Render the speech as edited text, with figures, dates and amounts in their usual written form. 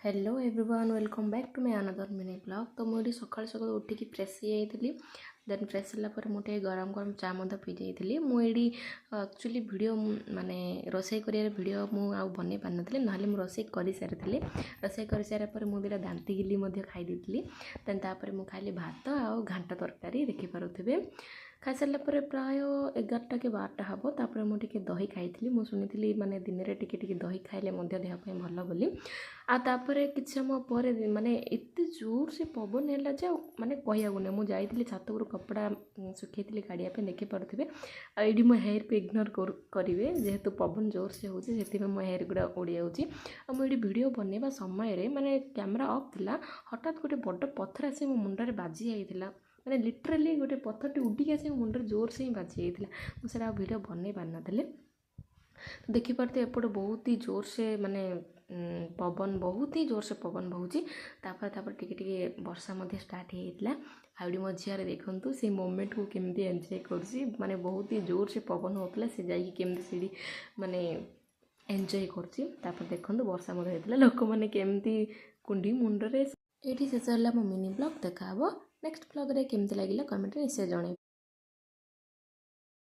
Hello everyone welcome back to my another mini blog. तो मुझे सकाल सकाल उठिकी फ्रेश हो देन फ्रेश होगापर मुझे गरम गरम चा पी जाइली। मुझे एक्चुअली वीडियो माने रोसे कर वीडियो मुझे बन पार ना रोसे कर सारी रोसे कर सारापर मुझे दांती गिली खाई देन तापर मुझे खाइली भात आ घांटा तरकारी देखिपे खाई सारा प्राय 11टा कि 12टा हम तापर मुझे दही खाई शुणी माने दिन में टिके दही खाइले देहपाई भल बोली आपर कि समय पर माने एत जोर से पवन है जे माने कहूँ मुझे जाइली छात पर कपड़ा सुखी काढ़ापे देखिपे ये मो हेयर को इग्नोर करेंगे जेहेतु पवन जोर से होती मो हेयर गुड़ा उड़ी जाऊँगी। मुझे वीडियो बनवा समय माने कैमरा ऑफ थिला हठात गोटे बड़ पत्थर आसी मो मुंडे बाजी जाइला माने लिटराली गोटे पत्थर उडिक आसी मो मुंडे जोर से ही बाजी जाइला मुझे वीडियो बनई पार ना देखिपे एपटे बहुत ही जोर से माने पवन बहुत ही जोर से पवन बहुची तापर टिके वर्षा स्टार्ट होता आउडी मो झील देखूँ से मोमेंट को केमती एंजॉय करुँची माने बहुत ही जोर से पवन होता से जाकि सीढ़ी माने एंजॉय करुँची देखूँ वर्षा होता लोक मैंने केमती कुंडी मुंडरे ये शेष है मो मिनी ब्लॉग देखा नेक्स्ट ब्लॉग रे केमती लगे कमेंट निश्चय जन।